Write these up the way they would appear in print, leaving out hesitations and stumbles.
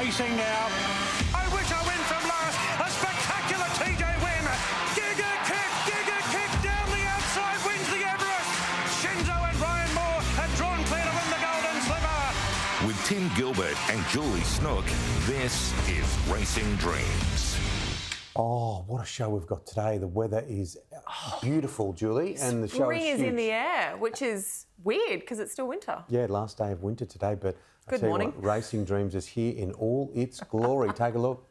racing now. I wish I win from last. A spectacular TJ win. Giga kick down the outside, wins the Everest. Shinzo and Ryan Moore had drawn clear to win the Golden Slipper. With Tim Gilbert and Julie Snook, this is Racing Dreams. Oh, what a show we've got today. The weather is beautiful, Julie, and the show Spring is huge. in the air, which is weird because it's still winter. Yeah, last day of winter today, but I Good tell morning. You what, Racing Dreams is here in all its glory. Take a look.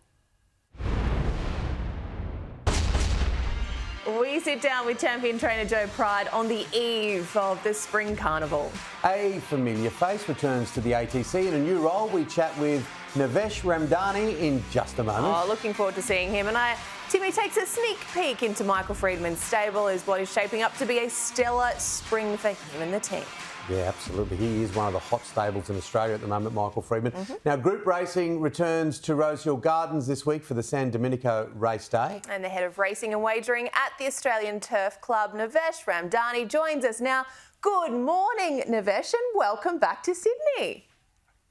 We sit down with champion trainer Joe Pride on the eve of the Spring Carnival. A familiar face returns to the ATC in a new role. We chat with Navesh Ramdani in just a moment. Oh, looking forward to seeing him. And Timmy takes a sneak peek into Michael Freedman's stable as what is shaping up to be a stellar spring for him and the team. Yeah, absolutely. He is one of the hot stables in Australia at the moment, Michael Freedman. Now, group racing returns to Rosehill Gardens this week for the San Domenico race day. And the head of racing and wagering at the Australian Turf Club, Navesh Ramdani, joins us now. Good morning, Navesh, and welcome back to Sydney.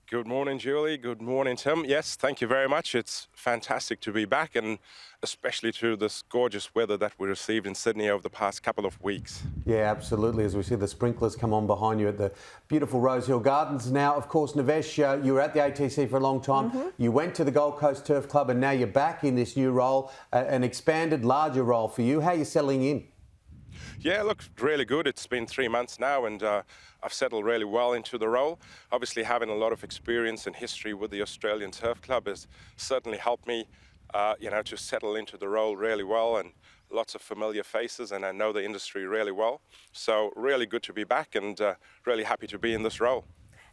Good morning, Julie. Good morning, Tim. Yes, thank you very much. It's fantastic to be back, and especially to this gorgeous weather that we received in Sydney over the past couple of weeks. Yeah, absolutely. As we see the sprinklers come on behind you at the beautiful Rosehill Gardens. Now, of course, Navesh, you were at the ATC for a long time. You went to the Gold Coast Turf Club, and now you're back in this new role, an expanded, larger role for you. How are you settling in? Yeah, look, really good. It's been 3 months now, and I've settled really well into the role. Obviously, having a lot of experience and history with the Australian Turf Club has certainly helped me, to settle into the role really well, and lots of familiar faces, and I know the industry really well. So really good to be back, and really happy to be in this role.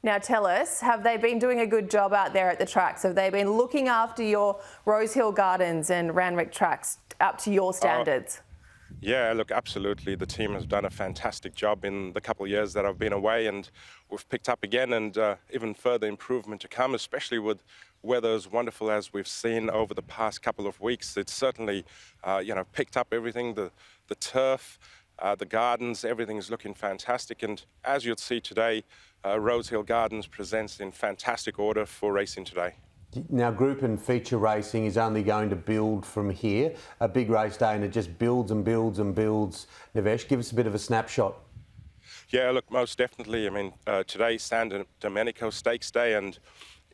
Now tell us, have they been doing a good job out there at the tracks? Have they been looking after your Rosehill Gardens and Randwick tracks up to your standards? Yeah, look, absolutely. The team has done a fantastic job in the couple of years that I've been away, and we've picked up again, and even further improvement to come, especially with weather as wonderful as we've seen over the past couple of weeks. It's certainly, picked up everything, the turf, the gardens, everything's looking fantastic. And as you'll see today, Rosehill Gardens presents in fantastic order for racing today. Now, group and feature racing is only going to build from here. A big race day, and it just builds and builds and builds. Navesh, give us a bit of a snapshot. Yeah, look, most definitely. I mean, today's San Domenico Stakes Day, and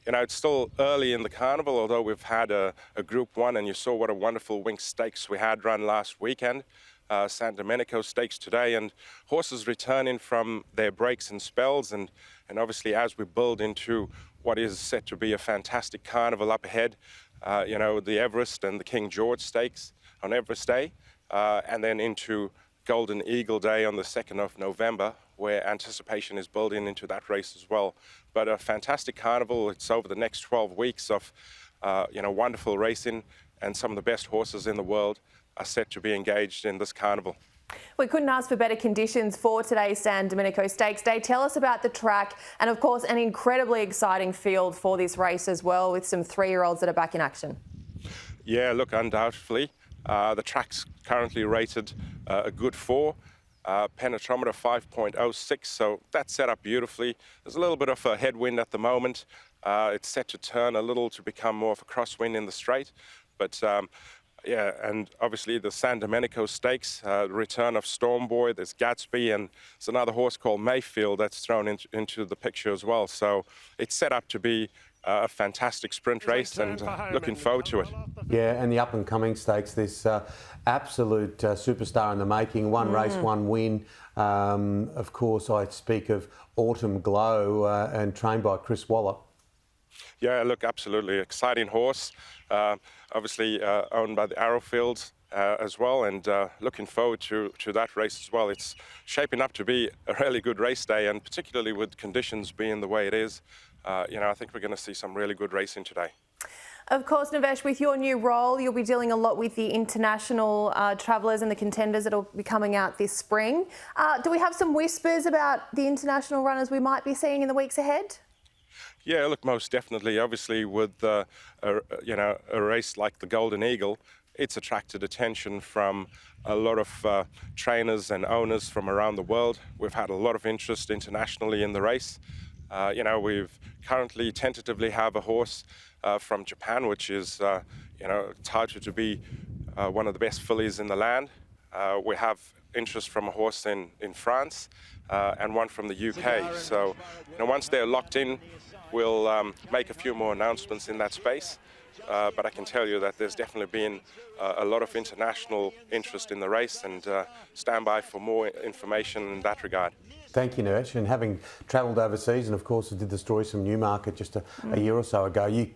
it's still early in the carnival, although we've had a Group 1, and you saw what a wonderful Winx Stakes we had run last weekend. San Domenico Stakes today, and horses returning from their breaks and spells, and obviously as we build into what is set to be a fantastic carnival up ahead, the Everest and the King George Stakes on Everest Day, and then into Golden Eagle Day on the 2nd of November, where anticipation is building into that race as well. But a fantastic carnival. It's over the next 12 weeks of, wonderful racing, and some of the best horses in the world are set to be engaged in this carnival. We couldn't ask for better conditions for today's San Domenico Stakes Day. Tell us about the track and, of course, an incredibly exciting field for this race as well, with some 3-year-olds that are back in action. Yeah, look, undoubtedly. The track's currently rated a good 4, penetrometer 5.06, so that's set up beautifully. There's a little bit of a headwind at the moment. It's set to turn a little to become more of a crosswind in the straight, but yeah, and obviously the San Domenico Stakes, the return of Stormboy, there's Gatsby, and there's another horse called Mayfield that's thrown into the picture as well. So it's set up to be a fantastic sprint race, and looking forward to it. Yeah, and the up-and-coming stakes, this absolute superstar in the making. One race, one win. Of course, I speak of Autumn Glow, and trained by Chris Waller. Yeah, look, absolutely exciting horse. Obviously owned by the Arrowfields as well, and looking forward to that race as well. It's shaping up to be a really good race day, and particularly with conditions being the way it is, I think we're going to see some really good racing today. Of course, Navesh, with your new role, you'll be dealing a lot with the international travellers and the contenders that will be coming out this spring. Do we have some whispers about the international runners we might be seeing in the weeks ahead? Yeah, look, most definitely. Obviously, with a race like the Golden Eagle, it's attracted attention from a lot of trainers and owners from around the world. We've had a lot of interest internationally in the race. We've currently tentatively have a horse from Japan, which is, touted to be one of the best fillies in the land. We have interest from a horse in France and one from the UK. So, once they're locked in, we'll make a few more announcements in that space. But I can tell you that there's definitely been a lot of international interest in the race, and stand by for more information in that regard. Thank you, Navesh. And having travelled overseas, and of course did the stories from Newmarket just a year or so ago, you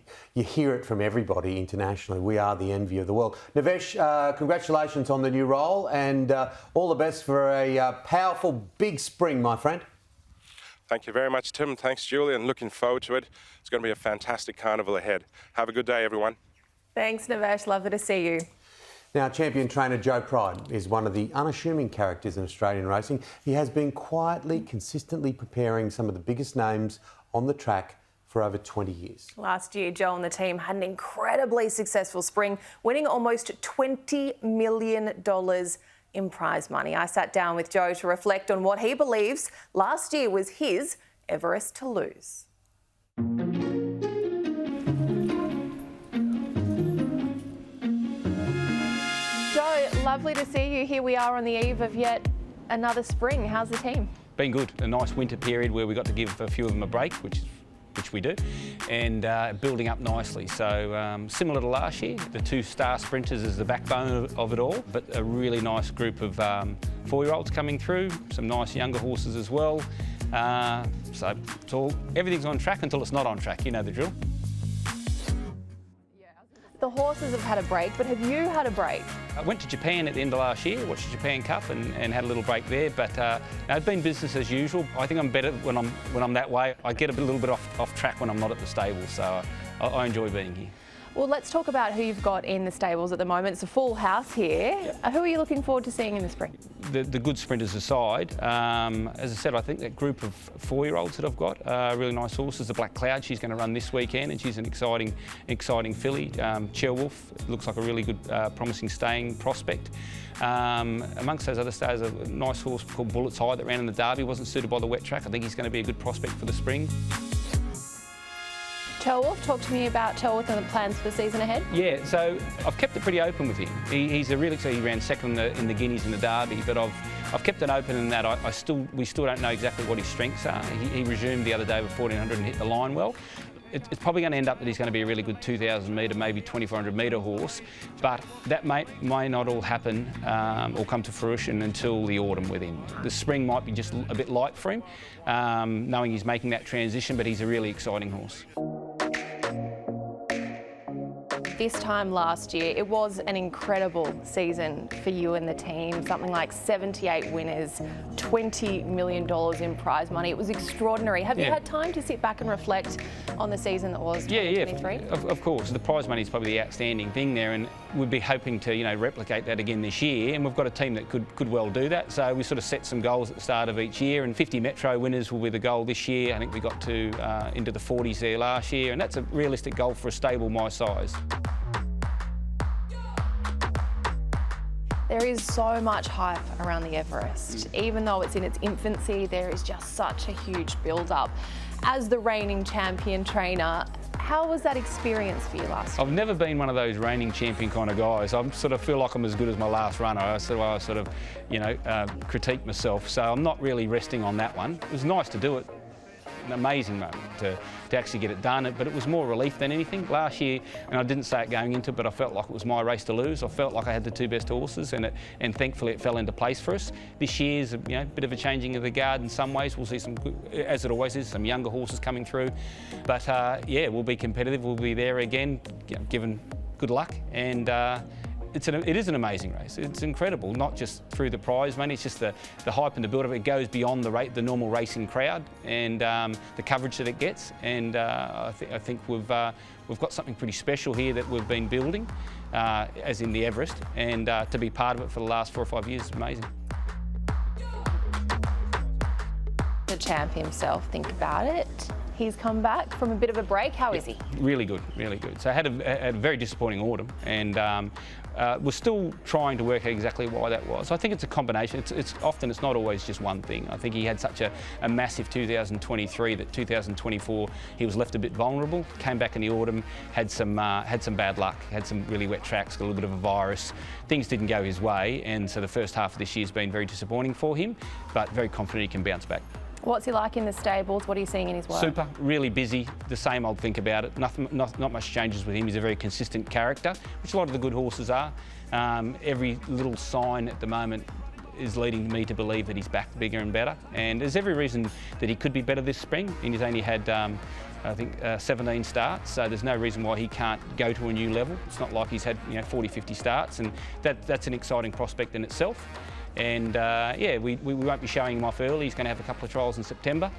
hear it from everybody internationally. We are the envy of the world. Navesh, congratulations on the new role, and all the best for a powerful, big spring, my friend. Thank you very much, Tim. Thanks, Julie, and looking forward to it. It's going to be a fantastic carnival ahead. Have a good day, everyone. Thanks, Navesh. Lovely to see you. Now, champion trainer Joe Pride is one of the unassuming characters in Australian racing. He has been quietly, consistently preparing some of the biggest names on the track for over 20 years. Last year, Joe and the team had an incredibly successful spring, winning almost $20 million in prize money. I sat down with Joe to reflect on what he believes last year was his Everest to lose. Joe, lovely to see you. Here we are on the eve of yet another spring. How's the team? Been good. A nice winter period where we got to give a few of them a break, which we do, and building up nicely. So similar to last year, the 2 star sprinters is the backbone of it all, but a really nice group of 4-year-olds coming through, some nice younger horses as well. So everything's on track until it's not on track. You know the drill. The horses have had a break, but have you had a break? I went to Japan at the end of last year, watched the Japan Cup and had a little break there, but it's been business as usual. I think I'm better when I'm that way. I get a little bit off track when I'm not at the stable, so I enjoy being here. Well, let's talk about who you've got in the stables at the moment. It's a full house here. Yep. Who are you looking forward to seeing in the spring? The good sprinters aside, as I said, I think that group of 4-year-olds that I've got are really nice horses. The Black Cloud, she's going to run this weekend, and she's an exciting filly. Cherwolf looks like a really good, promising staying prospect. Amongst those other stars, a nice horse called Bullet's Eye that ran in the Derby, wasn't suited by the wet track. I think he's going to be a good prospect for the spring. Cherwolf, talk to me about Cherwolf and the plans for the season ahead. Yeah, so I've kept it pretty open with him. He's a really, so he ran second in the Guineas and the Derby, but I've kept it open in that we still don't know exactly what his strengths are. He resumed the other day with 1400 and hit the line well. It's probably going to end up that he's going to be a really good 2,000 metre, maybe 2,400 metre horse, but that may not all happen or come to fruition until the autumn with him. The spring might be just a bit light for him, knowing he's making that transition, but he's a really exciting horse. This time last year, it was an incredible season for you and the team. Something like 78 winners, $20 million in prize money. It was extraordinary. Have you had time to sit back and reflect on the season that was 2023? Yeah, of course. The prize money is probably the outstanding thing there, and we'd be hoping to, replicate that again this year. And we've got a team that could well do that. So we sort of set some goals at the start of each year, and 50 Metro winners will be the goal this year. I think we got to into the 40s there last year, and that's a realistic goal for a stable my size. There is so much hype around the Everest. Even though it's in its infancy, there is just such a huge build-up. As the reigning champion trainer, how was that experience for you last year? I've never been one of those reigning champion kind of guys. I sort of feel like I'm as good as my last runner. I sort of critique myself. So I'm not really resting on that one. It was nice to do it. An amazing moment to actually get it done, but it was more relief than anything. Last year, and I didn't say it going into it, but I felt like it was my race to lose. I felt like I had the 2 best horses, and thankfully it fell into place for us. This year's a bit of a changing of the guard in some ways. We'll see some, as it always is, some younger horses coming through. But we'll be competitive. We'll be there again, given good luck, and it is an amazing race. It's incredible, not just through the prize money. It's just the hype and the build-up. It goes beyond the normal racing crowd and the coverage that it gets. And I think we've got something pretty special here that we've been building, as in the Everest, and to be part of it for the last 4 or 5 years is amazing. The champ himself, think about it. He's come back from a bit of a break. How is he? Really good, really good. So I had a very disappointing autumn, and we're still trying to work out exactly why that was. I think it's a combination. It's not always just one thing. I think he had such a massive 2023 that 2024 he was left a bit vulnerable. Came back in the autumn, had some bad luck, had some really wet tracks, got a little bit of a virus. Things didn't go his way, and so the first half of this year has been very disappointing for him, but very confident he can bounce back. What's he like in the stables? What are you seeing in his work? Super, really busy. The same old think about it. Not much changes with him. He's a very consistent character, which a lot of the good horses are. Every little sign at the moment is leading me to believe that he's back bigger and better. And there's every reason that he could be better this spring. And he's only had, I think, 17 starts. So there's no reason why he can't go to a new level. It's not like he's had 40, 50 starts, and that's an exciting prospect in itself. And yeah, we won't be showing him off early. He's going to have a couple of trials in September.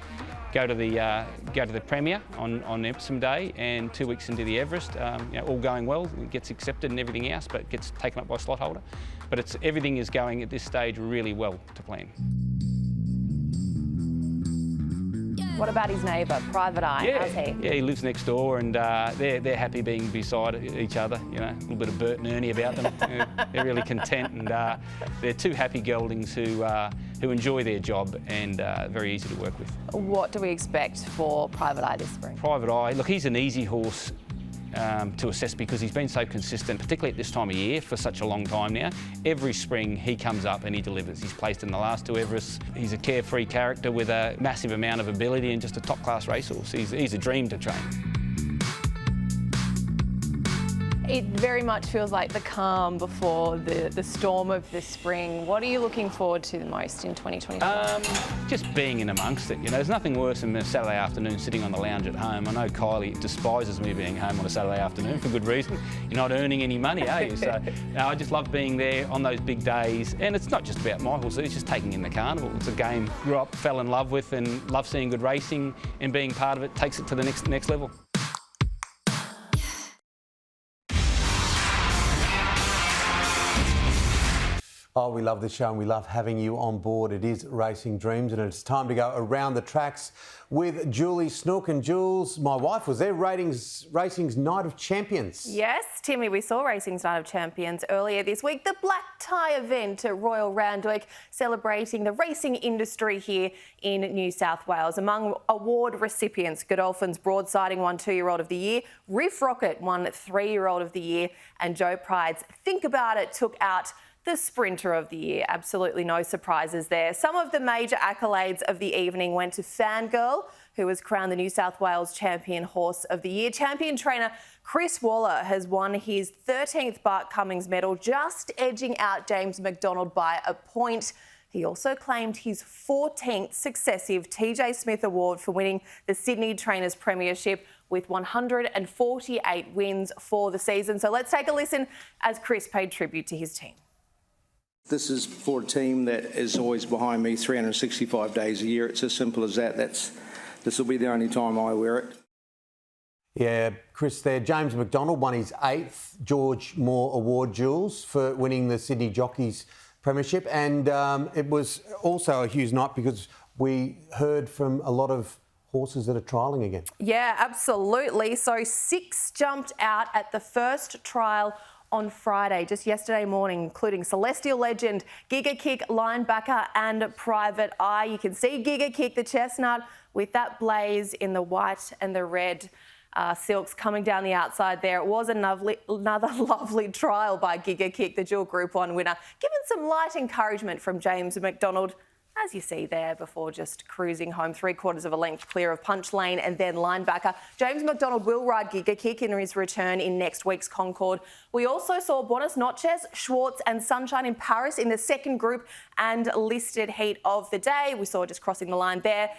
Go to the Premier on Epsom Day, and 2 weeks into the Everest. All going well. It gets accepted and everything else, but gets taken up by slot holder. But everything is going at this stage really well to plan. What about his neighbour, Private Eye? How's he? Yeah, he lives next door, and they're happy being beside each other. A little bit of Bert and Ernie about them. They're really content, and they're two happy geldings who enjoy their job and very easy to work with. What do we expect for Private Eye this spring? Private Eye, look, he's an easy horse to assess because he's been so consistent, particularly at this time of year, for such a long time now. Every spring he comes up and he delivers. He's placed in the last 2 Everests. He's a carefree character with a massive amount of ability and just a top-class racehorse. He's a dream to train. It very much feels like the calm before the storm of the spring. What are you looking forward to the most in 2024? Just being in amongst it. There's nothing worse than a Saturday afternoon sitting on the lounge at home. I know Kylie despises me being home on a Saturday afternoon for good reason. You're not earning any money, are you? So I just love being there on those big days. And it's not just about my horse, it's just taking in the carnival. It's a game I grew up, fell in love with, and love seeing good racing, and being part of it takes it to the next level. Oh, we love this show and we love having you on board. It is Racing Dreams, and it's time to go around the tracks with Julie Snook. And Jules, my wife, was there, Racing's Night of Champions. Yes, Timmy, we saw Racing's Night of Champions earlier this week. The black tie event at Royal Randwick, celebrating the racing industry here in New South Wales. Among award recipients, Godolphin's Broadsiding won 2-year-old of the year, Riff Rocket won 3-year-old of the year, and Joe Pride's Think About It took out the Sprinter of the Year. Absolutely no surprises there. Some of the major accolades of the evening went to Fangirl, who was crowned the New South Wales Champion Horse of the Year. Champion trainer Chris Waller has won his 13th Bart Cummings medal, just edging out James McDonald by a point. He also claimed his 14th successive TJ Smith Award for winning the Sydney Trainers Premiership with 148 wins for the season. So let's take a listen as Chris paid tribute to his team. This is for a team that is always behind me 365 days a year. It's as simple as that. This will be the only time I wear it. Yeah, Chris there. James McDonald won his 8th George Moore Award, Jules, for winning the Sydney Jockeys Premiership. And it was also a huge night because we heard from a lot of horses that are trialling again. Yeah, absolutely. So 6 jumped out at the first trial on Friday, just yesterday morning, including Celestial Legend, Giga Kick, Linebacker and Private Eye. You can see Giga Kick, the chestnut, with that blaze in the white and the red silks coming down the outside there. It was another lovely trial by Giga Kick, the dual Group 1 winner, given some light encouragement from James McDonald, as you see there, before just cruising home 3/4 of a length clear of Punch Lane and then Linebacker. James McDonald will ride Giga Kick in his return in next week's Concord. We also saw Buenos Noches, Schwartz and Sunshine in Paris in the second group and listed heat of the day. We saw just crossing the line there.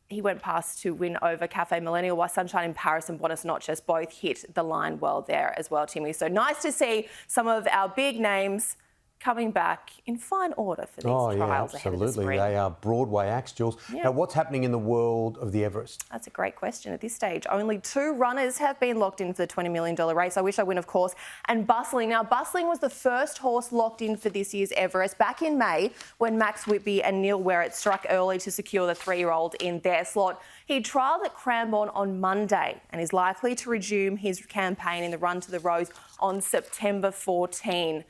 He went past to win over Cafe Millennial, while Sunshine in Paris and Buenos Noches both hit the line well there as well, Timmy. So nice to see some of our big names coming back in fine order for these trials ahead of the spring. They are Broadway acts, Jules. Yeah. Now, what's happening in the world of the Everest? That's a great question at this stage. Only 2 runners have been locked in for the $20 million race. I Wish I Win, of course, and Bustling. Now, Bustling was the first horse locked in for this year's Everest back in May when Max Whitby and Neil Werrett struck early to secure the 3-year-old in their slot. He trialled at Cranbourne on Monday and is likely to resume his campaign in the Run to the Rose on September 14.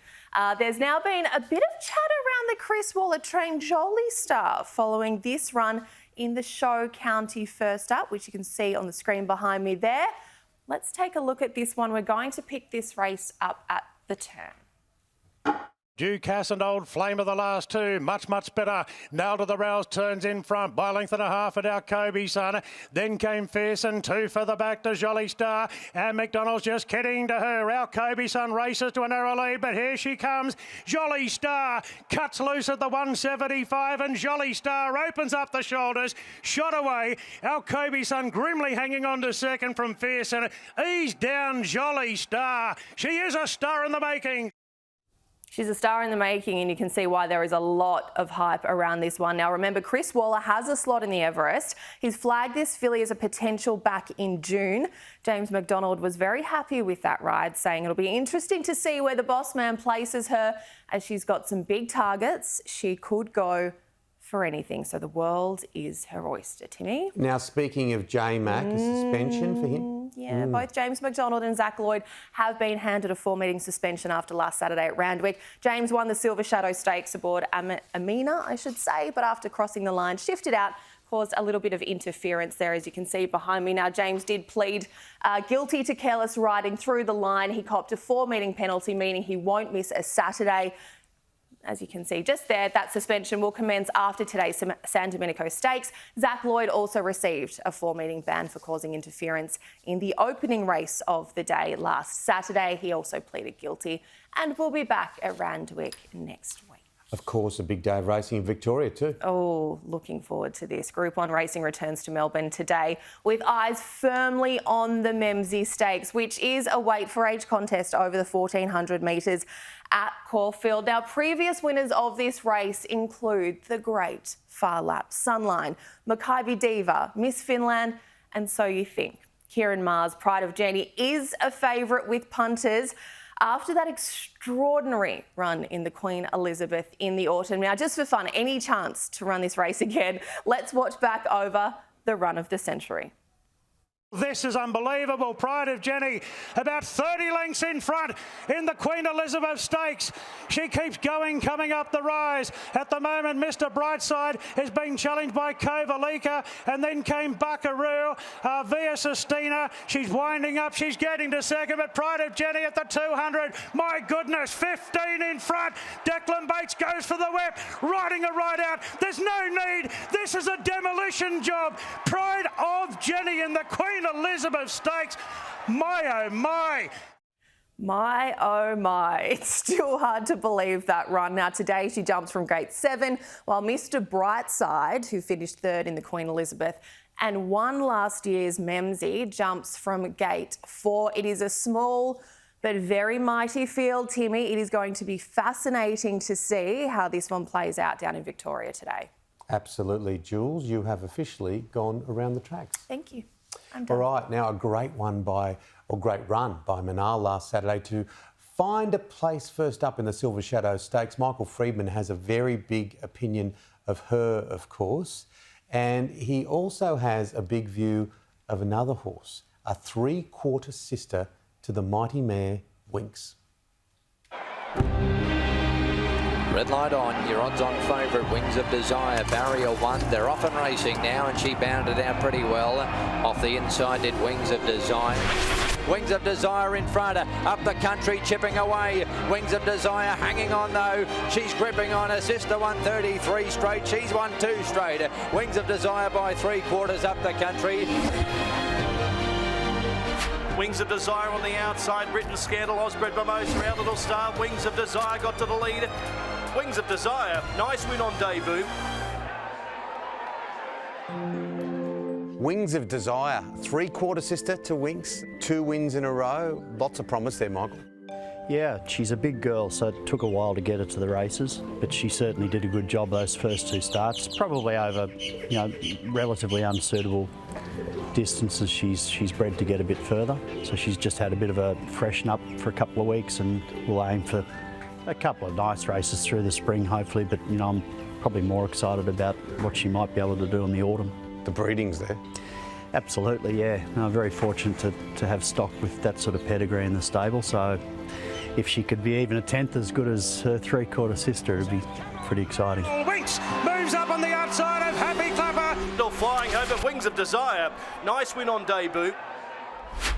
There's now been a bit of chat around the Chris Waller-trained Jolie Star following this run in the Show County First Up, which you can see on the screen behind me there. Let's take a look at this one. We're going to pick this race up at the turn. Ducasse and Old Flame are the last 2. Much better. Now to the Rouse turns in front by a length and a half at our Kobe son. Then came Fearson, 2 further back to Jolly Star. And McDonald's just kidding to her. Our Kobe son races to a narrow lead, but here she comes. Jolly Star cuts loose at the 175 and Jolly Star opens up the shoulders. Shot away. Our Kobe son grimly hanging on to second from Fearson. Ease down Jolly Star. She is a star in the making. She's a star in the making, and you can see why there is a lot of hype around this one. Now, remember, Chris Waller has a slot in the Everest. He's flagged this filly as a potential back in June. James McDonald was very happy with that ride, saying it'll be interesting to see where the boss man places her, as she's got some big targets. She could go for anything. So the world is her oyster, Timmy. Now, speaking of J-Mac, a suspension for him? Yeah, both James McDonald and Zach Lloyd have been handed a 4-meeting suspension after last Saturday at Randwick. James won the Silver Shadow Stakes aboard Amina, I should say, but after crossing the line, shifted out, caused a little bit of interference there, as you can see behind me. Now, James did plead guilty to careless riding through the line. He copped a 4-meeting penalty, meaning he won't miss a Saturday. As you can see just there, that suspension will commence after today's San Domenico Stakes. Zach Lloyd also received a 4-meeting ban for causing interference in the opening race of the day last Saturday. He also pleaded guilty and will be back at Randwick next week. Of course, a big day of racing in Victoria too. Oh, looking forward to this. Group 1 racing returns to Melbourne today with eyes firmly on the Memsie Stakes, which is a weight for age contest over the 1400 metres at Caulfield. Now, previous winners of this race include the great Far Lap, Sunline, Makybe Diva, Miss Finland, and So You Think. Kieran Maher's Pride of Jenny is a favourite with punters after that extraordinary run in the Queen Elizabeth in the autumn. Now, just for fun, any chance to run this race again, let's watch back over the run of the century. This is unbelievable. Pride of Jenny about 30 lengths in front in the Queen Elizabeth Stakes. She keeps going, coming up the rise. At the moment, Mr. Brightside is being challenged by Kovalika, and then came Buckaroo, Via Sistina. She's winding up. She's getting to second, but Pride of Jenny at the 200. My goodness, 15 in front. Declan Bates goes for the whip, riding a ride out. There's no need. This is a demolition job. Pride of Jenny in the Queen Elizabeth Stakes. My oh my. My oh my, it's still hard to believe that run. Now today she jumps from gate 7, while Mr. Brightside, who finished 3rd in the Queen Elizabeth and won last year's Memsie, jumps from gate 4. It is a small but very mighty field, Timmy. It is going to be fascinating to see how this one plays out down in Victoria today. Absolutely, Jules. You have officially gone around the tracks. Thank you. I'm done. All right, now a great run by Manal last Saturday to find a place first up in the Silver Shadow Stakes. Michael Freedman has a very big opinion of her, of course, and he also has a big view of another horse, a 3/4 sister to the mighty mare Winks. Red light on, your odds-on favourite, Wings of Desire, barrier 1. They're off and racing now, and she bounded out pretty well. Off the inside did Wings of Desire. Wings of Desire in front, up the country, chipping away. Wings of Desire hanging on though. She's gripping on her sister, 133 straight. She's 1-2 straight. Wings of Desire by 3/4 up the country. Wings of Desire on the outside, Britain Scandal, Osbred Mimosa, our little star. Wings of Desire got to the lead. Wings of Desire, nice win on debut. Wings of Desire, 3/4 sister to Winks, 2 wins in a row. Lots of promise there, Michael. Yeah, she's a big girl, so it took a while to get her to the races, but she certainly did a good job those first 2 starts. Probably over, relatively unsuitable distances. She's bred to get a bit further, so she's just had a bit of a freshen up for a couple of weeks, and we'll aim for a couple of nice races through the spring, hopefully. But I'm probably more excited about what she might be able to do in the autumn. The breeding's there. Absolutely, yeah. I'm very fortunate to have stock with that sort of pedigree in the stable, so if she could be even a tenth as good as her 3/4 sister, it'd be pretty exciting. Winks moves up on the outside of Happy Clapper. Still flying home, but Wings of Desire. Nice win on debut.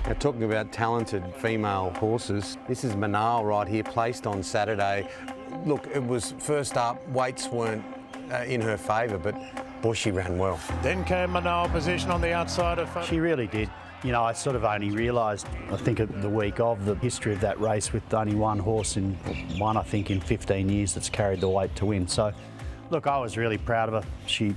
Now, talking about talented female horses, this is Manal right here, placed on Saturday. Look, it was first up, weights weren't in her favour, but boy, she ran well. Then came Manal position on the outside of... She really did. I sort of only realised, I think at the week of, the history of that race with only one horse in 15 years that's carried the weight to win. So, look, I was really proud of her. She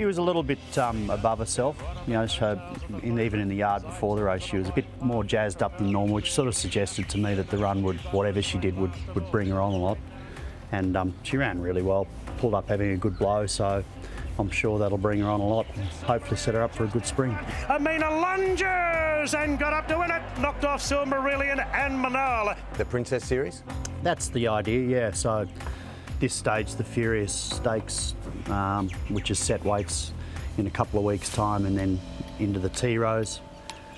was a little bit above herself, so even in the yard before the race, she was a bit more jazzed up than normal, which sort of suggested to me that the run would, whatever she did, would bring her on a lot. And she ran really well, pulled up having a good blow, so I'm sure that'll bring her on a lot and hopefully set her up for a good spring. Amina lunges and got up to win it. Knocked off Silmarillion and Manal. The Princess Series? That's the idea, yeah. So this stage, the Furious Stakes, which is set weights in a couple of weeks' time, and then into the T-Rose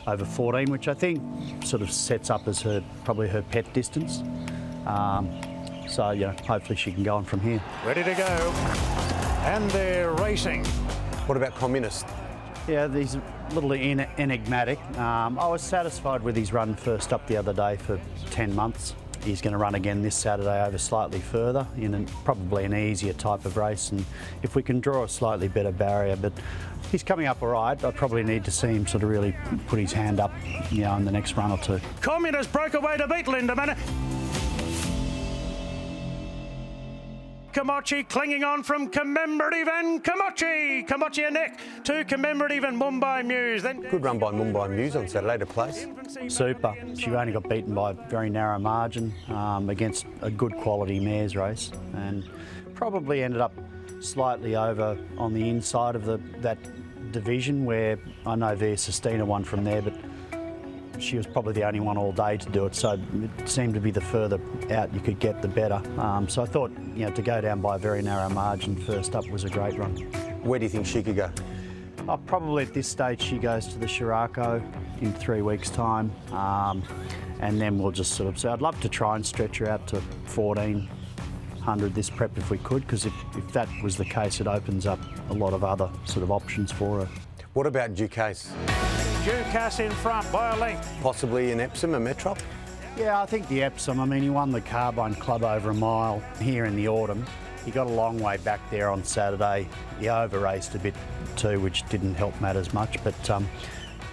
over 14, which I think sort of sets up as probably her pet distance. So, hopefully she can go on from here. Ready to go. And they're racing. What about Communist? Yeah, he's a little enigmatic. I was satisfied with his run first up the other day for 10 months. He's going to run again this Saturday over slightly further in probably an easier type of race, and if we can draw a slightly better barrier, but he's coming up all right. I probably need to see him sort of really put his hand up, in the next run or two. Communist broke away to beat Lindemann. Kamachi clinging on from Commemorative and Kamachi and Neck to Commemorative and Mumbai Muse. Then Good run by Mumbai Muse on Saturday to place. Super. She only got beaten by a very narrow margin against a good quality mares race, and probably ended up slightly over on the inside of that division, where I know Via Sistina won from there, but she was probably the only one all day to do it, so it seemed to be the further out you could get, the better. So I thought, to go down by a very narrow margin first up was a great run. Where do you think she could go? Probably at this stage she goes to the Shirako in 3 weeks' time, and then we'll just sort of say, I'd love to try and stretch her out to 1400 this prep if we could, because if that was the case, it opens up a lot of other sort of options for her. What about Ducasse? Ducasse in front by a length. Possibly an Epsom, a Metrop? Yeah, I think the Epsom. He won the Carbine Club over a mile here in the autumn. He got a long way back there on Saturday. He over-raced a bit too, which didn't help matters much. But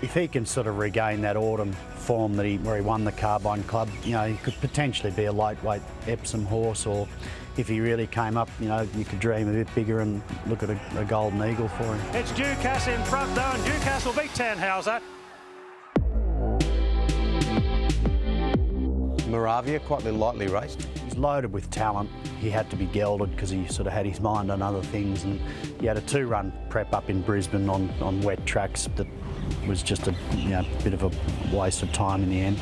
if he can sort of regain that autumn form where he won the Carbine Club, he could potentially be a lightweight Epsom horse, or if he really came up, you could dream a bit bigger and look at a Golden Eagle for him. It's Ducasse in front though, and Ducasse will beat Tannhauser. Moravia, quite lightly raced. He's loaded with talent. He had to be gelded because he sort of had his mind on other things, and he had a 2-run prep up in Brisbane on wet tracks that was just a bit of a waste of time in the end.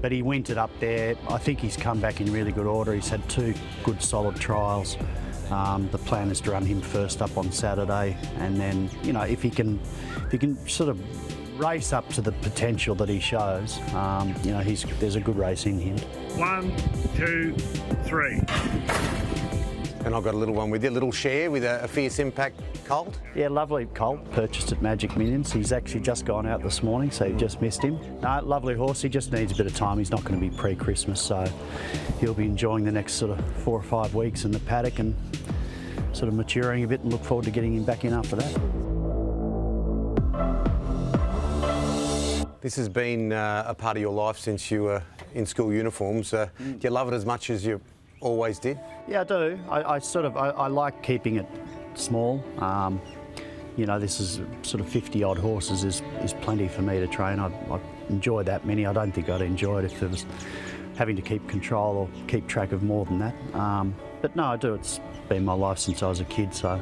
But he wintered up there. I think he's come back in really good order. He's had 2 good solid trials. The plan is to run him first up on Saturday, and then if he can sort of race up to the potential that he shows, there's a good race in him. 1, 2, 3. And I've got a little one with you, a little share with a Fierce Impact colt. Yeah, lovely colt, purchased at Magic Millions. He's actually just gone out this morning, so you just missed him. No, lovely horse, he just needs a bit of time. He's not going to be pre-Christmas, so he'll be enjoying the next sort of 4 or 5 weeks in the paddock and sort of maturing a bit, and look forward to getting him back in after that. This has been a part of your life since you were in school uniforms. Do you love it as much as you always did? Yeah, I do. I like keeping it small. you know, this is sort of 50 odd horses is plenty for me to train. I enjoy that many. I don't think I'd enjoy it if there was having to keep control or keep track of more than that. But no, I do. It's been my life since I was a kid, so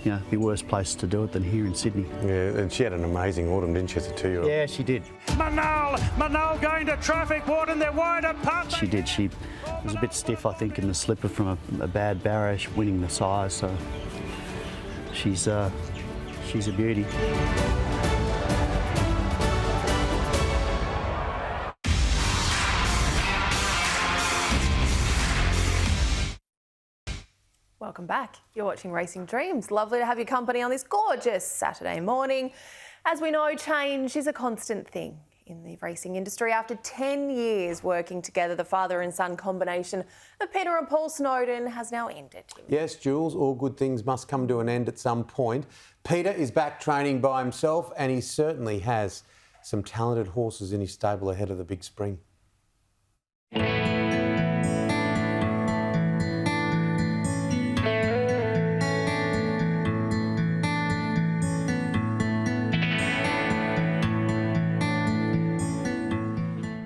you know, the worst place to do it than here in Sydney. Yeah, and she had an amazing autumn, didn't she, as a 2-year-old? Yeah, she did. Manal going to traffic warden, they're wide apart. She did. She was a bit stiff, I think, in the slipper from a bad barrow, winning the size. So she's a beauty. Welcome back. You're watching Racing Dreams. Lovely to have your company on this gorgeous Saturday morning. As we know, change is a constant thing in the racing industry. After 10 years working together, the father and son combination of Peter and Paul Snowden has now ended. Yes, Jules, all good things must come to an end at some point. Peter is back training by himself, and he certainly has some talented horses in his stable ahead of the big spring.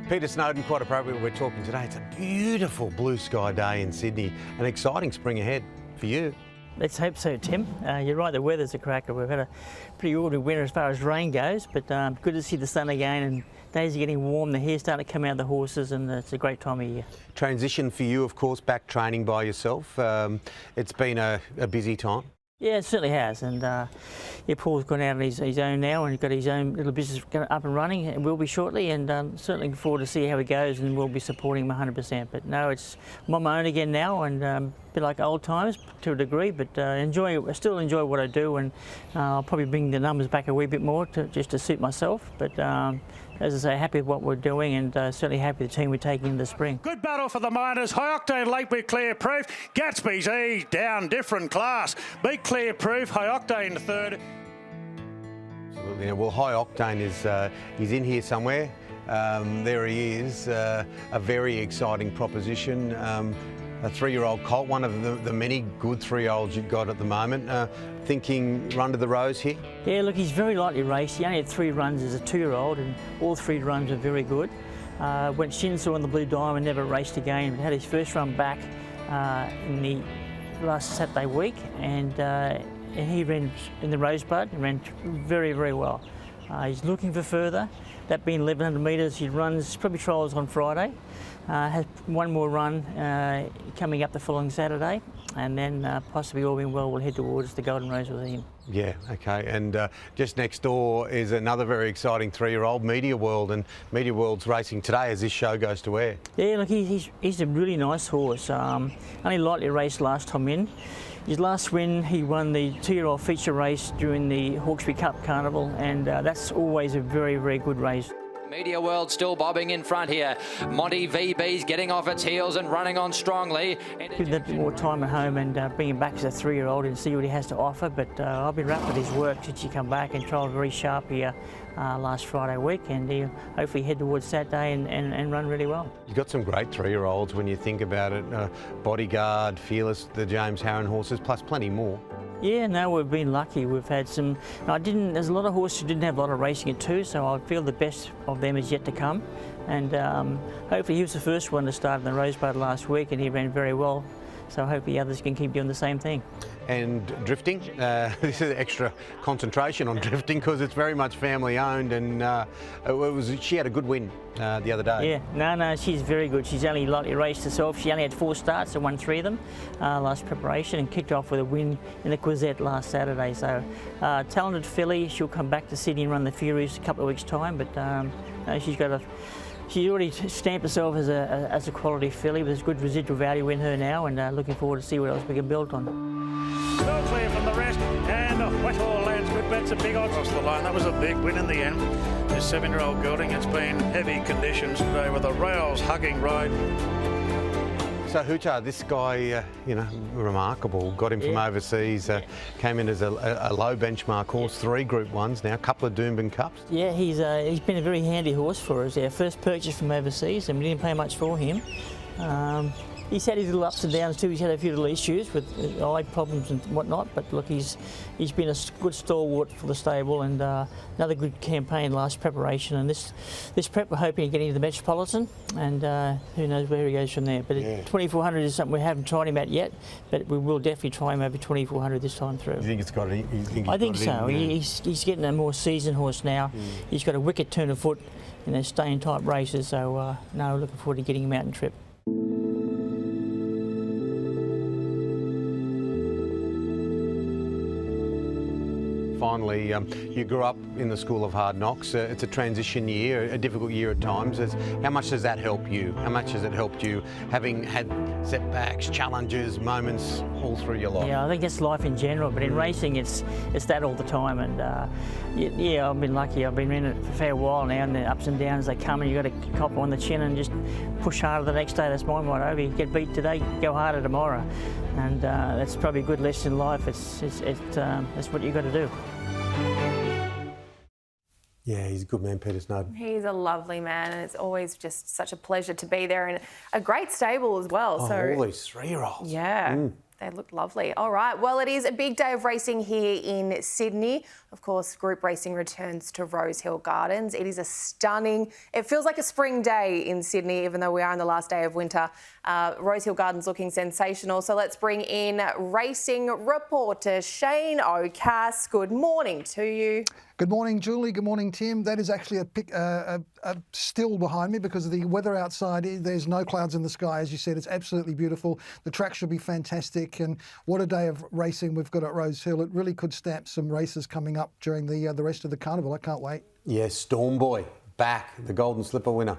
Peter Snowden, quite appropriate, we're talking today. It's a beautiful blue sky day in Sydney. An exciting spring ahead for you. Let's hope so, Tim. You're right, the weather's a cracker. We've had a pretty ordinary winter as far as rain goes, but good to see the sun again, and days are getting warm, the hair's starting to come out of the horses, and it's a great time of year. Transition for you, of course, back training by yourself. It's been a busy time. Yeah, it certainly has, and yeah, Paul's gone out on his own now and got his own little business up and running, and will be shortly, and certainly looking forward to see how he goes, and we'll be supporting him 100%. But no, I'm on my own again now, and a bit like old times to a degree, but I still enjoy what I do, and I'll probably bring the numbers back a wee bit more just to suit myself. But as I say, happy with what we're doing, and certainly happy with the team we're taking into the spring. Good battle for the Miners. High Octane Late Be Clear Proof. Gatsby's E down, different class. Be Clear Proof. High Octane third. Absolutely. Well, High Octane is he's in here somewhere. There he is. A very exciting proposition. A 3-year-old colt, one of the many good 3-year-olds you've got at the moment. Thinking run to the Rose here? Yeah, look, he's very lightly raced. He only had 3 runs as a 2-year-old, and all 3 runs were very good. Went Shinsaw on the Blue Diamond, never raced again, but had his first run back in the last Saturday week, and he ran in the Rosebud and ran very, very well. He's looking for further. That being 1,100 metres, he runs probably trials on Friday. Has one more run coming up the following Saturday, and then possibly all being well, we'll head towards the Golden Rose with him. Yeah, okay. And just next door is another very exciting 3-year-old, Media World, and Media World's racing today as this show goes to air. Yeah, look, he's a really nice horse. Only lightly raced last time in. His last win, he won the 2-year-old feature race during the Hawkesbury Cup Carnival, and that's always a very, very good race. Media World still bobbing in front here. Monty VB's getting off its heels and running on strongly. Give him a bit more time at home and bring him back as a 3-year-old and see what he has to offer. But I've been wrapped with his work since he come back and trialled very sharp here last Friday week, and he'll hopefully head towards Saturday and run really well. You've got some great 3-year-olds when you think about it. Bodyguard, Fearless, the James Harron horses, plus plenty more. Yeah, no, we've been lucky. We've had some. There's a lot of horses who didn't have a lot of racing at 2, so I feel the best of them is yet to come. And hopefully he was the first one to start in the Rosebud last week, and he ran very well. So hopefully others can keep doing the same thing. And drifting, this is extra concentration on drifting because it's very much family owned, and she had a good win the other day. Yeah, no, she's very good. She's only lightly raced herself. She only had 4 starts and won 3 of them last preparation, and kicked off with a win in the Quizette last Saturday. So talented filly. She'll come back to Sydney and run the Furies a couple of weeks' time, but she's already stamped herself as a quality filly. There's good residual value in her now, and looking forward to see what else we can build on. Well clear from the rest, and Wethall lands good bets, a big odds across the line. That was a big win in the end. This 7-year-old gelding, it's been heavy conditions today with a rails hugging ride. So Huchar, this guy, remarkable. Got him from overseas. Came in as a low benchmark horse. 3 Group 1s now. A couple of Doomben Cups. Yeah, he's been a very handy horse for us. Our first purchase from overseas, and we didn't pay much for him. he's had his little ups and downs too. He's had a few little issues with eye problems and whatnot, but look, he's been a good stalwart for the stable, and another good campaign last preparation. And this prep, we're hoping to get into the Metropolitan, and who knows where he goes from there. But 2400 is something we haven't tried him at yet, but we will definitely try him over 2400 this time through. You think it's got it? I think so. He's getting a more seasoned horse now. He's got a wicked turn of foot in those staying type races, so no, looking forward to getting him out and trip. Finally, you grew up in the school of hard knocks. It's a transition year, a difficult year at times. How much does that help you? How much has it helped you, having had setbacks, challenges, moments all through your life? Yeah, I think that's life in general, but in racing it's that all the time. And yeah, I've been lucky. I've been in it for a fair while now, and the ups and downs they come, and you've got to cop on the chin and just push harder the next day. That's my motto. If you get beat today, go harder tomorrow. And that's probably a good lesson in life. That's what you've got to do. Yeah, he's a good man, Peter Snowden. He's a lovely man, and it's always just such a pleasure to be there, and a great stable as well. Oh, so all these 3-year-olds. Yeah. They look lovely. All right, well, it is a big day of racing here in Sydney. Of course, group racing returns to Rosehill Gardens. It is a stunning, it feels like a spring day in Sydney, even though we are on the last day of winter. Rosehill Gardens looking sensational. So let's bring in racing reporter Shane O'Cass. Good morning to you. Good morning, Julie. Good morning, Tim. That is actually a still behind me because of the weather outside. There's no clouds in the sky, as you said. It's absolutely beautiful. The track should be fantastic, and what a day of racing we've got at Rosehill. It really could stamp some races coming up during the rest of the carnival. I can't wait. Yes, Storm Boy back, the Golden Slipper winner.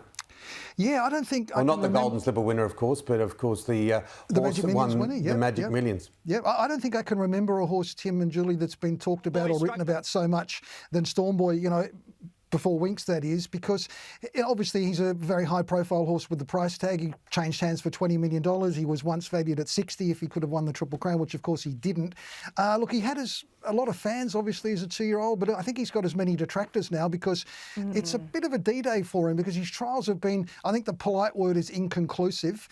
Yeah, I don't think. Well, not the Golden Slipper winner, of course, but of course the Magic Millions winner. The Magic Millions. Yeah, I don't think I can remember a horse, Tim and Julie, that's been talked about or written about so much than Storm Boy. You know, before Winks, that is, because obviously he's a very high-profile horse with the price tag. He changed hands for $20 million. He was once valued at 60 if he could have won the Triple Crown, which of course he didn't. Look, he had a lot of fans, obviously, as a 2-year-old, but I think he's got as many detractors now because it's a bit of a D-Day for him because his trials have been, I think the polite word is inconclusive.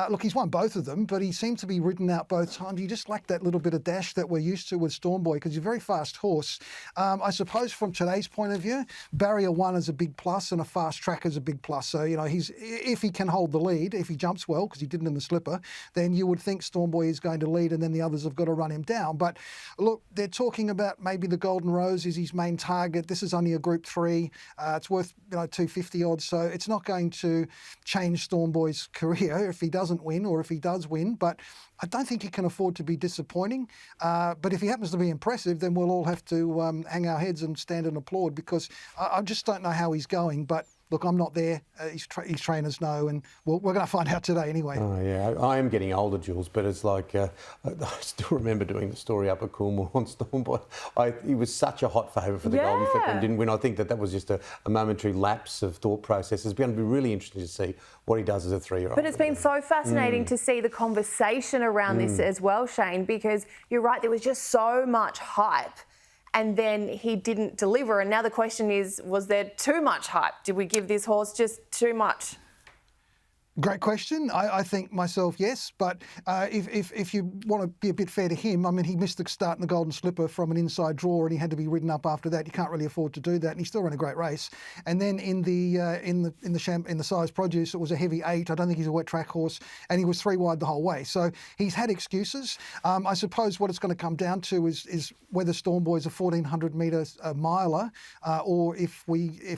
Look, he's won both of them, but he seemed to be ridden out both times. You just lack that little bit of dash that we're used to with Storm Boy because he's a very fast horse. I suppose from today's point of view, Barrier 1 is a big plus and a fast track is a big plus. So, you know, if he can hold the lead, if he jumps well, because he didn't in the slipper, then you would think Storm Boy is going to lead and then the others have got to run him down. But look, they're talking about maybe the Golden Rose is his main target. This is only a Group 3. It's worth, you know, 250 odds. So it's not going to change Storm Boy's career if he doesn't win or if he does win. But I don't think he can afford to be disappointing. But if he happens to be impressive, then we'll all have to hang our heads and stand and applaud because I just don't know how he's going. But look, I'm not there. His trainers know, and we're going to find out today anyway. Oh, yeah. I am getting older, Jules, but it's like I still remember doing the story up at Coolmore on Storm Boy. He was such a hot favourite for the Golden Slipper and didn't win. I think that was just a momentary lapse of thought process. It's going to be really interesting to see what he does as a 3-year-old. But it's been so fascinating to see the conversation around this as well, Shane, because you're right, there was just so much hype. And then he didn't deliver. And now the question is, was there too much hype? Did we give this horse just too much? Great question. I think myself, yes. But if you want to be a bit fair to him, I mean, he missed the start in the Golden Slipper from an inside draw, and he had to be ridden up after that. You can't really afford to do that, and he still ran a great race. And then in the size produce, it was a heavy 8. I don't think he's a wet track horse, and he was 3 wide the whole way. So he's had excuses. I suppose what it's going to come down to is whether Storm Boy's a 1400 metre miler, or if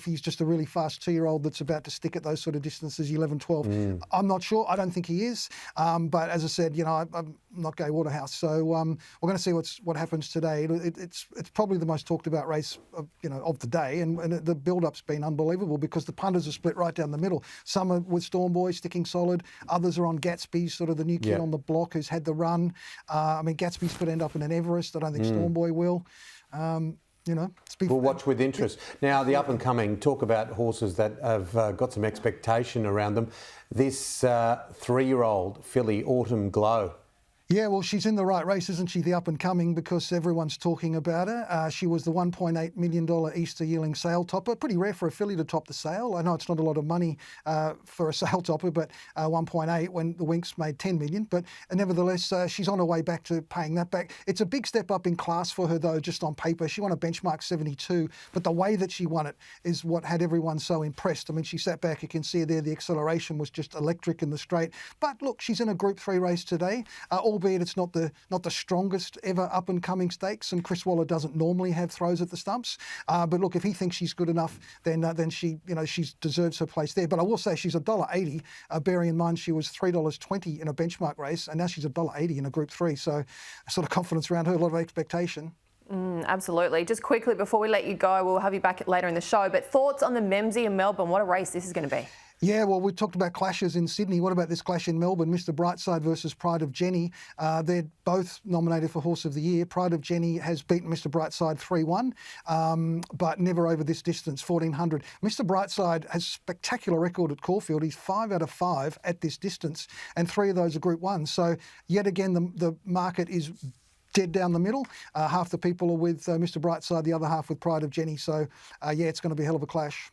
he's just a really fast 2-year-old that's about to stick at those sort of distances, 11, 12. I'm not sure. I don't think he is. But as I said, you know, I'm not Gay Waterhouse. So we're going to see what happens today. It's probably the most talked about race of the day. And the build-up's been unbelievable because the punters are split right down the middle. Some are with Storm Boy sticking solid. Others are on Gatsby, sort of the new kid on the block who's had the run. I mean, Gatsby could end up in an Everest. I don't think Storm Boy will. We'll watch with interest. Now, the up-and-coming, talk about horses that have got some expectation around them. This 3-year-old filly, Autumn Glow, Yeah, well, she's in the right race, isn't she? The up and coming, because everyone's talking about her. She was the $1.8 million Easter yearling sale topper. Pretty rare for a filly to top the sale. I know it's not a lot of money for a sale topper, but 1.8 when the Winks made 10 million. But nevertheless, she's on her way back to paying that back. It's a big step up in class for her, though, just on paper. She won a benchmark 72, but the way that she won it is what had everyone so impressed. I mean, she sat back. You can see her there. The acceleration was just electric in the straight. But look, she's in a Group 3 race today. Albeit it's not the strongest ever up-and-coming stakes, and Chris Waller doesn't normally have throws at the stumps. But look, if he thinks she's good enough, then she deserves her place there. But I will say she's $1.80, bearing in mind she was $3.20 in a benchmark race, and now she's $1.80 in a Group 3. So sort of confidence around her, a lot of expectation. Absolutely. Just quickly before we let you go, we'll have you back later in the show. But thoughts on the Memsie in Melbourne? What a race this is going to be. Yeah, well, we talked about clashes in Sydney. What about this clash in Melbourne? Mr. Brightside versus Pride of Jenny. They're both nominated for Horse of the Year. Pride of Jenny has beaten Mr. Brightside 3-1, but never over this distance, 1400. Mr. Brightside has a spectacular record at Caulfield. He's 5 out of 5 at this distance, and 3 of those are Group 1. So yet again, the market is dead down the middle. Half the people are with Mr. Brightside, the other half with Pride of Jenny. So, yeah, it's going to be a hell of a clash.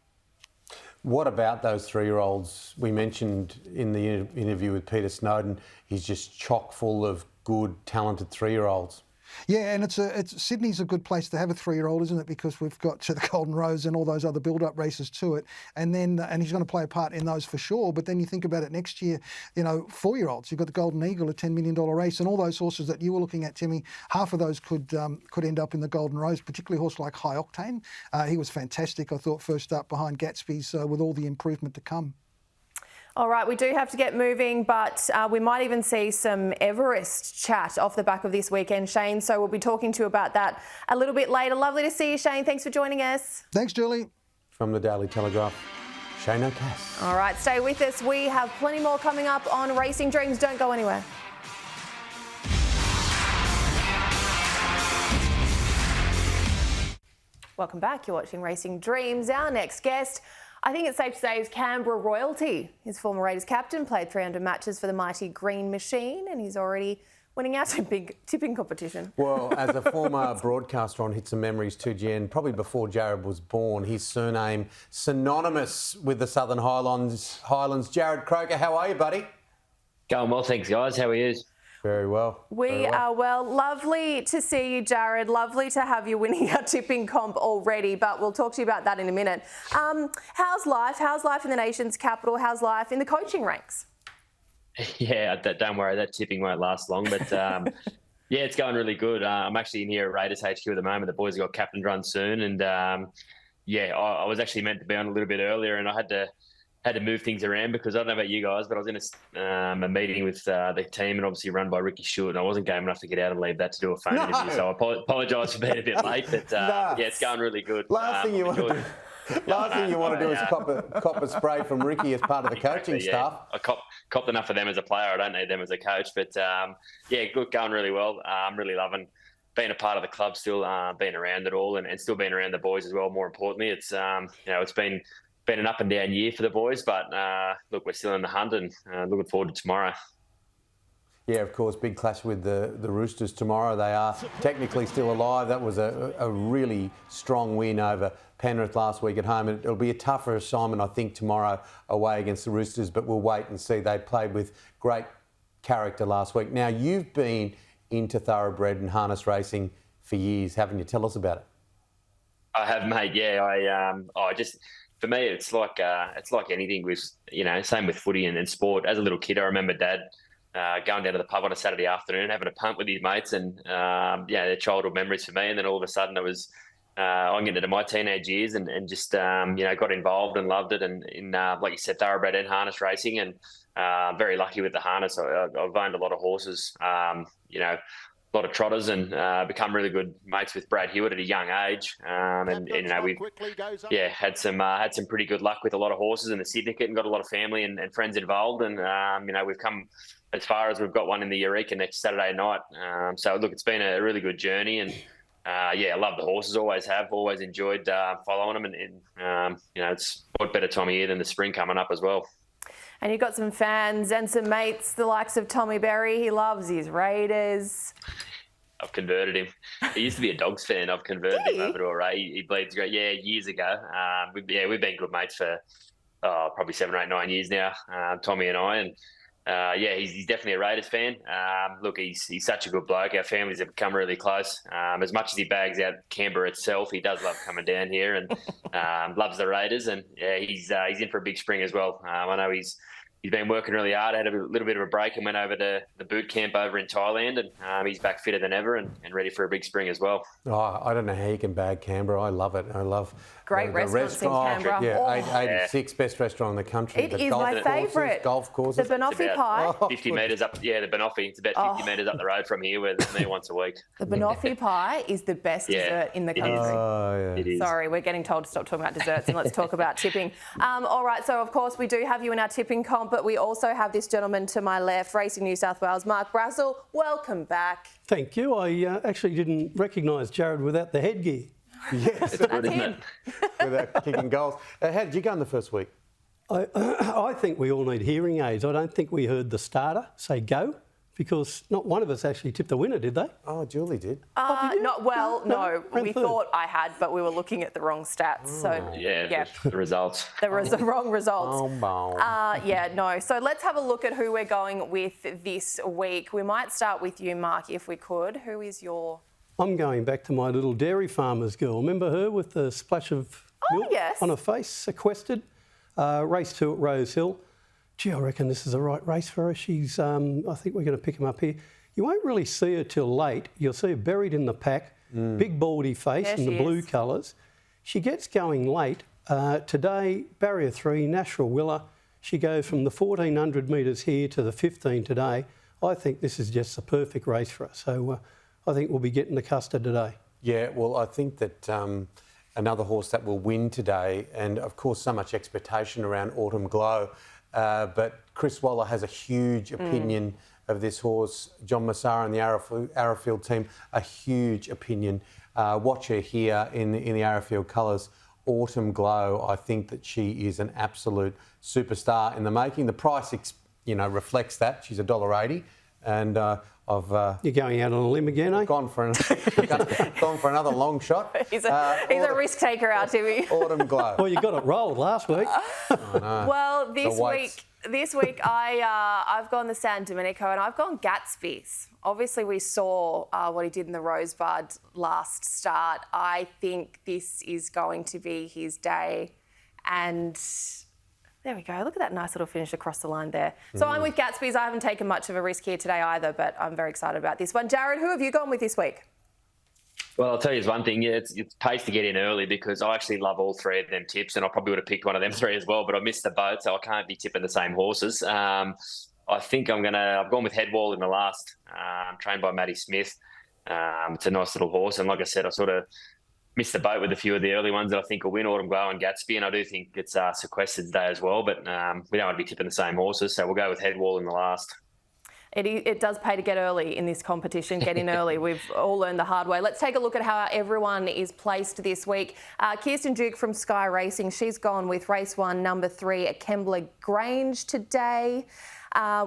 What about those 3-year-olds? We mentioned in the interview with Peter Snowden, he's just chock full of good, talented 3-year-olds. Yeah, and Sydney's a good place to have a 3-year-old, isn't it? Because we've got to the Golden Rose and all those other build-up races to it, and he's going to play a part in those for sure. But then you think about it next year, 4-year-olds. You've got the Golden Eagle, a $10 million race, and all those horses that you were looking at, Timmy. Half of those could end up in the Golden Rose, particularly a horse like High Octane. He was fantastic, I thought, first up behind Gatsby's with all the improvement to come. All right, we do have to get moving, but we might even see some Everest chat off the back of this weekend, Shane. So we'll be talking to you about that a little bit later. Lovely to see you, Shane. Thanks for joining us. Thanks, Julie. From the Daily Telegraph, Shane O'Cass. All right, stay with us. We have plenty more coming up on Racing Dreams. Don't go anywhere. Welcome back. You're watching Racing Dreams. Our next guest, I think it's safe to say, is Canberra royalty. His former Raiders captain, played 300 matches for the mighty Green Machine, and he's already winning out a big tipping competition. Well, as a former broadcaster on Hits and Memories 2GN, probably before Jared was born, his surname synonymous with the Southern Highlands. Jared Croker, how are you, buddy? Going well, thanks, guys. How are you? Very well. We are well. Lovely to see you, Jared. Lovely to have you winning our tipping comp already, but we'll talk to you about that in a minute. How's life? How's life in the nation's capital? How's life in the coaching ranks? Yeah, don't worry, that tipping won't last long, but yeah, it's going really good. I'm actually in here at Raiders HQ at the moment. The boys have got captain's run soon, and yeah, I was actually meant to be on a little bit earlier, and I had to move things around because I don't know about you guys, but I was in a meeting with the team and obviously run by Ricky Stewart, and I wasn't game enough to get out and leave that to do a phone interview. So I apologise for being a bit late, but yeah, it's going really good. Last thing you want to do is cop a spray from Ricky as part of the coaching staff. I copped enough of them as a player. I don't need them as a coach, but yeah, good, going really well. I'm really loving being a part of the club still, being around it all, and still being around the boys as well. More importantly, it's it's been an up and down year for the boys, but look, we're still in the hunt, and looking forward to tomorrow. Yeah, of course, big clash with the Roosters tomorrow. They are technically still alive. That was a really strong win over Penrith last week at home. It'll be a tougher assignment, I think, tomorrow away against the Roosters, but we'll wait and see. They played with great character last week. Now, you've been into thoroughbred and harness racing for years, haven't you? Tell us about it. I have, mate. Yeah, for me, it's like anything with, same with footy and sport. As a little kid, I remember Dad going down to the pub on a Saturday afternoon, having a punt with his mates, and they're childhood memories for me. And then all of a sudden, it was I'm getting into my teenage years, and just got involved and loved it. And in like you said, thoroughbred and harness racing, and very lucky with the harness. I've owned a lot of horses, a lot of trotters, and become really good mates with Brad Hewitt at a young age. And we've had some pretty good luck with a lot of horses in the syndicate, and got a lot of family and friends involved. And we've come as far as we've got one in the Eureka next Saturday night. So look, it's been a really good journey, and I love the horses. Always enjoyed following them, and it's what better time of year than the spring coming up as well. And you've got some fans and some mates, the likes of Tommy Berry. He loves his Raiders. I've converted him. He used to be a Dogs fan. I've converted him over to a Ray. He bleeds great. Yeah, years ago. We've been good mates for probably 7 or 8, 9 years now, Tommy and I. And he's definitely a Raiders fan. Look, he's such a good bloke. Our families have become really close. As much as he bags out Canberra itself, he does love coming down here and loves the Raiders. And yeah, he's in for a big spring as well. I know he's been working really hard. Had a little bit of a break and went over to the boot camp over in Thailand, and he's back fitter than ever and ready for a big spring as well. Oh, I don't know how you can bag Canberra. I love it. I love great the restaurants in Canberra. Yeah, 86 best restaurant in the country. It is my favourite. Golf courses. The banoffee pie. 50 metres up. Yeah, the banoffee. It's about 50 metres up the road from here. We're there once a week. The banoffee pie is the best dessert in the country. Oh, yeah. It is. Sorry, we're getting told to stop talking about desserts and let's talk about tipping. All right, so of course we do have you in our tipping comp, but we also have this gentleman to my left, Racing New South Wales, Mark Brassel. Welcome back. Thank you. I actually didn't recognise Jared without the headgear. Yes, That's him. without kicking goals. How did you go in the first week? I think we all need hearing aids. I don't think we heard the starter say go, because not one of us actually tipped the winner, did they? Oh, Julie did. No. Ran We third. thought I had, but we were looking at the wrong stats. So The results. there was the wrong results. Oh, No. So let's have a look at who we're going with this week. We might start with you, Mark, if we could. Who is your... I'm going back to my little dairy farmer's girl. Remember her with the splash of milk yes. on her face, sequestered? Race 2 at Rosehill. Gee, I reckon this is the right race for her. She's, I think we're going to pick him up here. You won't really see her till late. You'll see her buried in the pack, big baldy face in the blue colours. She gets going late. Today, barrier 3, Natural Willer. She goes from the 1,400 metres here to the 15 today. I think this is just the perfect race for us. So I think we'll be getting the custard today. Yeah, well, I think that another horse that will win today, and of course so much expectation around Autumn Glow, but Chris Waller has a huge opinion of this horse. John Massara and the Arrowfield team, a huge opinion. Watch her here in the Arrowfield colours. Autumn Glow, I think that she is an absolute superstar in the making. The price, reflects that. She's $1.80, and You're going out on a limb again, eh? gone for another long shot. He's a risk taker, our Timmy. Autumn Glow. Well, you got it rolled last week. Well, this week I've gone the San Domenico and I've gone Gatsby's. Obviously, we saw what he did in the Rosebud last start. I think this is going to be his day, and there we go. Look at that nice little finish across the line there. So I'm with Gatsby's. I haven't taken much of a risk here today either, but I'm very excited about this one. Jared, who have you gone with this week? Well, I'll tell you one thing. Yeah, it's pays to get in early because I actually love all three of them tips, and I probably would have picked one of them three as well, but I missed the boat, so I can't be tipping the same horses. I think I've gone with Headwall in the last, trained by Matty Smith. It's a nice little horse, and like I said, I sort of missed the boat with a few of the early ones that I think will win, Autumn Glow and Gatsby, and I do think it's sequestered today as well, but we don't want to be tipping the same horses, so we'll go with Headwall in the last. It does pay to get early in this competition, get in early. We've all learned the hard way. Let's take a look at how everyone is placed this week. Kirsten Duke from Sky Racing, she's gone with race 1, number 3 at Kembla Grange today.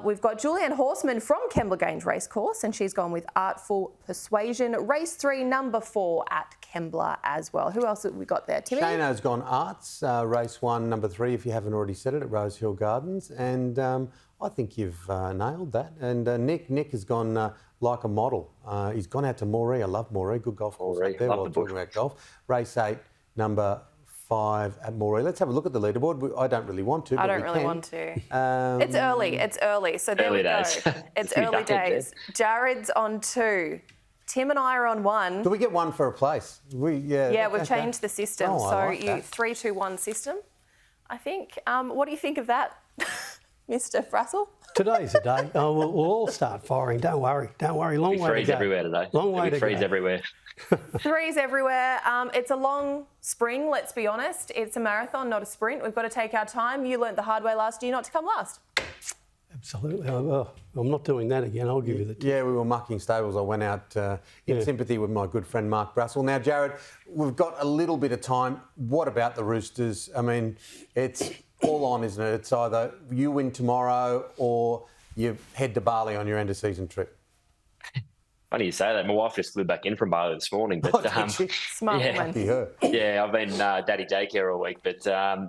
We've got Julianne Horseman from Kembla Grange Racecourse, and she's gone with Artful Persuasion. Race 3, number 4 at Kembla as well. Who else have we got there, Timmy? Shano's gone Arts, race 1, number 3, if you haven't already said it, at Rosehill Gardens. And I think you've nailed that. And Nick has gone Like a Model. He's gone out to Moree. I love Moree. Good golf course up there while talking about golf. Race 8, number 5 at Moree. Let's have a look at the leaderboard. I don't really want to, but I don't really want to. It's early. So there we go. It's early days. Jared's on 2. Tim and I are on 1. Do we get 1 for a place? We've changed the system. Oh, so I like that. 3-2-1 system, I think. What do you think of that, Mr. Brassel? Today's the day. Oh, we'll all start firing. Don't worry. Long way to go. Threes everywhere today. Long way to go. Threes everywhere. Threes everywhere. It's a long spring, let's be honest. It's a marathon, not a sprint. We've got to take our time. You learnt the hard way last year not to come last. Absolutely. I'm not doing that again. I'll give you the tip. Yeah, we were mucking stables. I went out in sympathy with my good friend Mark Brassel. Now, Jared, we've got a little bit of time. What about the Roosters? I mean, it's all on, isn't it? It's either you win tomorrow or you head to Bali on your end of season trip. Funny you say that. My wife just flew back in from Bali this morning. But Smart woman. Yeah, I've been daddy daycare all week. But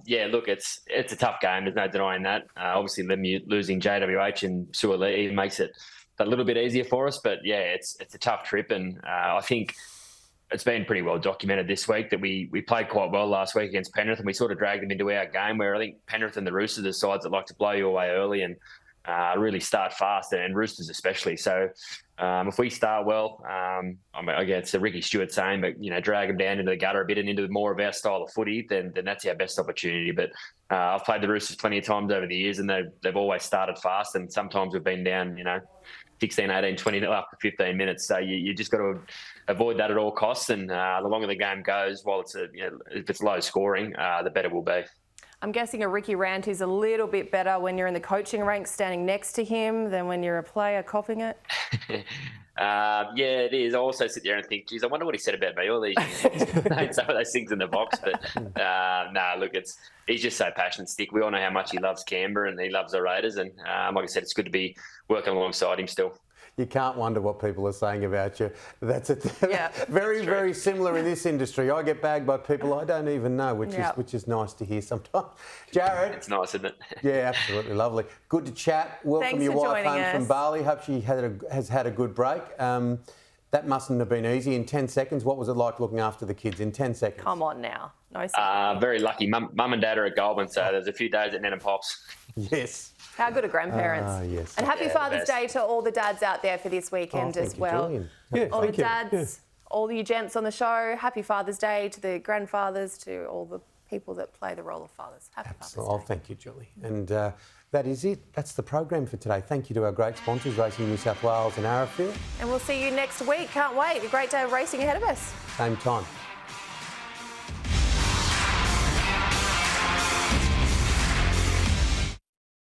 yeah, look, it's a tough game. There's no denying that. Obviously, losing JWH and Suoli makes it a little bit easier for us. But yeah, it's a tough trip, and I think it's been pretty well documented this week that we played quite well last week against Penrith, and we sort of dragged them into our game. Where I think Penrith and the Roosters are sides that like to blow you away early and really start fast, and Roosters especially. So if we start well, I guess it's a Ricky Stewart saying, but drag them down into the gutter a bit and into more of our style of footy, then that's our best opportunity. But I've played the Roosters plenty of times over the years, and they've always started fast, and sometimes we've been down, 16, 18, 20 after 15 minutes. So you just got to avoid that at all costs. And the longer the game goes, while if it's low scoring, the better we'll be. I'm guessing a Ricky rant is a little bit better when you're in the coaching ranks standing next to him than when you're a player coughing it. Yeah, it is. I also sit there and think, geez, I wonder what he said about me. All these some of those things in the box. But look, he's just so passionate, Stick. We all know how much he loves Canberra and he loves the Raiders. And like I said, it's good to be working alongside him still. You can't wonder what people are saying about you. That's it. Yeah, very similar in this industry. I get bagged by people I don't even know, which is nice to hear sometimes. Jared. It's nice, isn't it? Yeah, absolutely lovely. Good to chat. Welcome Thanks your for wife home us. from Bali. Hope she has had a good break. That mustn't have been easy. In 10 seconds, what was it like looking after the kids in 10 seconds? Come on now. No second. Very lucky. Mum and Dad are at Goulburn, so there's a few days at Nan and Pops. Yes. How good are grandparents? Yes. And happy Father's Day to all the dads out there for this weekend as well. All the dads, all you gents on the show, happy Father's Day to the grandfathers, to all the people that play the role of fathers. Happy Father's Day. Oh, thank you, Julie. And that is it. That's the program for today. Thank you to our great sponsors, Racing New South Wales and Arrowfield. And we'll see you next week. Can't wait. A great day of racing ahead of us. Same time.